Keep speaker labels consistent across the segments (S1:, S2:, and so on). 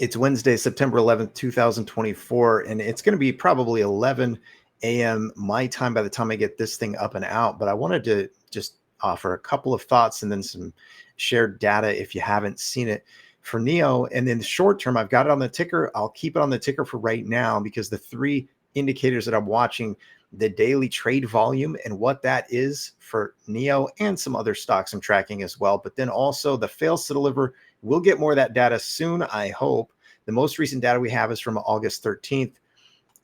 S1: It's Wednesday, September 11th, 2024, and it's going to be probably 11 a.m. my time by the time I get this thing up and out. But I wanted to just offer a couple of thoughts and then some shared data if you haven't seen it for NIO. And in the short term, I've got it on the ticker. I'll keep it on the ticker for right now because the three indicators that I'm watching, the daily trade volume and what that is for NIO and some other stocks I'm tracking as well. But then also the fails to deliver. We'll get more of that data soon, I hope. The most recent data we have is from August 13th.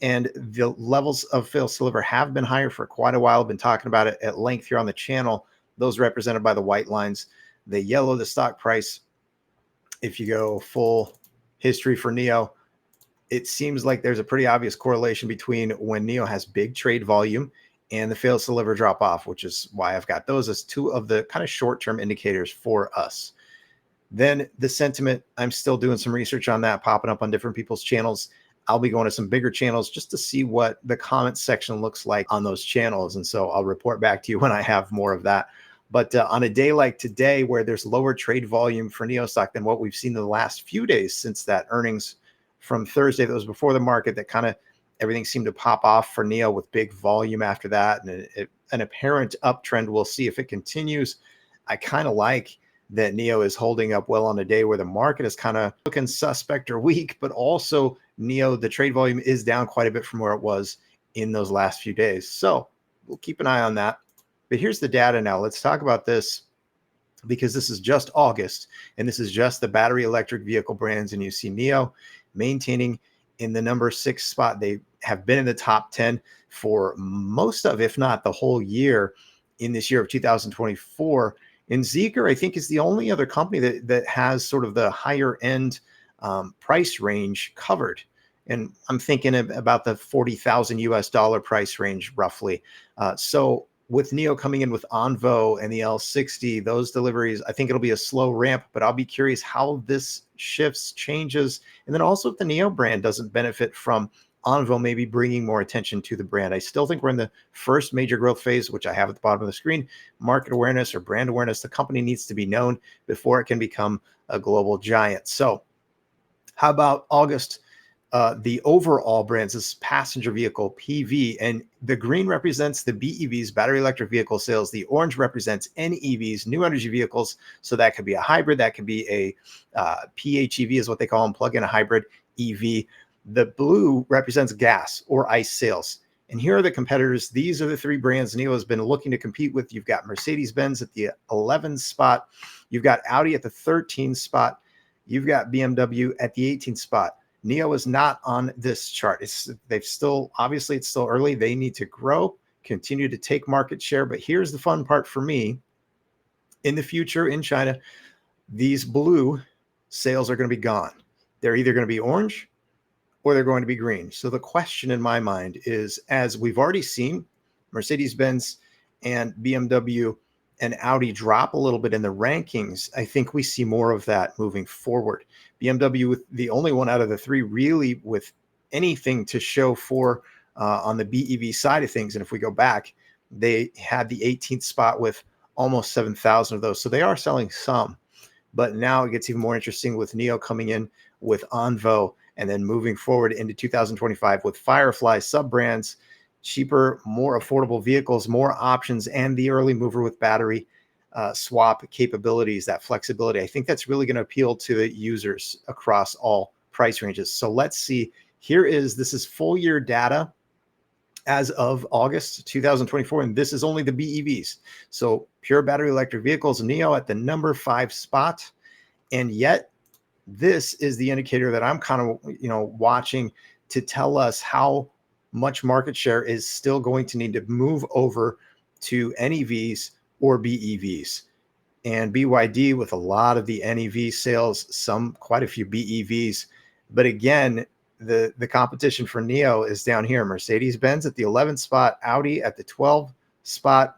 S1: And the levels of fails to deliver have been higher for quite a while. I've been talking about it at length here on the channel. Those represented by the white lines. The yellow, the stock price. If you go full history for NIO, it seems like there's a pretty obvious correlation between when NIO has big trade volume and the fails to deliver drop off, which is why I've got those as two of the kind of short-term indicators for us. Then the sentiment, I'm still doing some research on that, popping up on different people's channels. I'll be going to some bigger channels just to see what the comments section looks like on those channels. And so I'll report back to you when I have more of that. But on a day like today, where there's lower trade volume for NIO stock than what we've seen in the last few days since that earnings from Thursday that was before the market, that kind of everything seemed to pop off for NIO with big volume after that. And an apparent uptrend. We'll see if it continues. I kind of like that NIO is holding up well on a day where the market is kind of looking suspect or weak, but also NIO, the trade volume is down quite a bit from where it was in those last few days. So we'll keep an eye on that. But here's the data now. Let's talk about this because this is just August and this is just the battery electric vehicle brands. And you see NIO maintaining in the number 6 spot. They have been in the top 10 for most of, if not the whole year in this year of 2024. And Zeekr, I think, is the only other company that has sort of the higher end price range covered. And I'm thinking about the $40,000 price range roughly. So with NIO coming in with Onvo and the L60, those deliveries, I think it'll be a slow ramp, but I'll be curious how this shifts, changes. And then also if the NIO brand doesn't benefit from Onvo maybe bringing more attention to the brand. I still think we're in the first major growth phase, which I have at the bottom of the screen. Market awareness or brand awareness. The company needs to be known before it can become a global giant. So how about August? The overall brands is passenger vehicle PV, and the green represents the BEVs, battery electric vehicle sales. The orange represents NEVs, new energy vehicles. So that could be a hybrid. That could be a PHEV is what they call them, plug-in hybrid EV. The blue represents gas or ICE sales. And here are the competitors. These are the three brands NIO has been looking to compete with. You've got Mercedes-Benz at the 11th spot. You've got Audi at the 13th spot. You've got BMW at the 18th spot. NIO is not on this chart. Obviously it's still early. They need to grow, continue to take market share. But here's the fun part for me. In the future in China, these blue sales are going to be gone. They're either going to be orange or they're going to be green. So the question in my mind is, as we've already seen, Mercedes-Benz and BMW and Audi drop a little bit in the rankings, I think we see more of that moving forward. BMW with the only one out of the three really with anything to show for on the BEV side of things. And if we go back, they had the 18th spot with almost 7,000 of those. So they are selling some. But now it gets even more interesting with NIO coming in with Onvo and then moving forward into 2025 with Firefly sub-brands, cheaper, more affordable vehicles, more options, and the early mover with battery swap capabilities, that flexibility. I think that's really going to appeal to the users across all price ranges. So let's see. This is full year data as of August 2024, and this is only the BEVs. So pure battery electric vehicles, NIO at the number 5 spot. And yet this is the indicator that I'm kind of, watching to tell us how much market share is still going to need to move over to NEVs or BEVs. And BYD with a lot of the NEV sales, quite a few BEVs. But again, the competition for NIO is down here. Mercedes-Benz at the 11th spot, Audi at the 12th spot,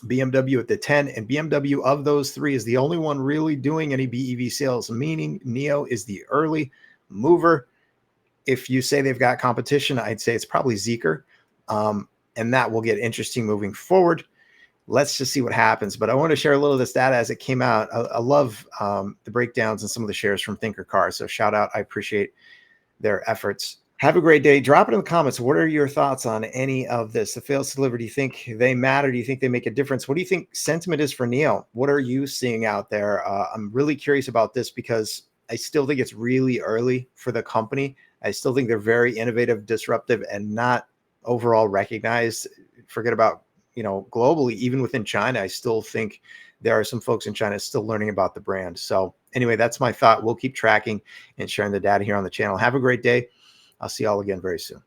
S1: BMW at the 10, and BMW of those three is the only one really doing any BEV sales, meaning NIO is the early mover. If you say they've got competition, I'd say it's probably Zeekr, and that will get interesting moving forward. let's just see what happens. But I want to share a little of this data as it came out. I love the breakdowns and some of the shares from Thinker Car. So shout out. I appreciate their efforts. Have a great day. Drop it in the comments. What are your thoughts on any of this? The fails to deliver, do you think they matter? Do you think they make a difference? What do you think sentiment is for NIO? What are you seeing out there? I'm really curious about this because I still think it's really early for the company. I still think they're very innovative, disruptive, and not overall recognized. Forget about, globally, even within China, I still think there are some folks in China still learning about the brand. So anyway, that's my thought. We'll keep tracking and sharing the data here on the channel. Have a great day. I'll see y'all again very soon.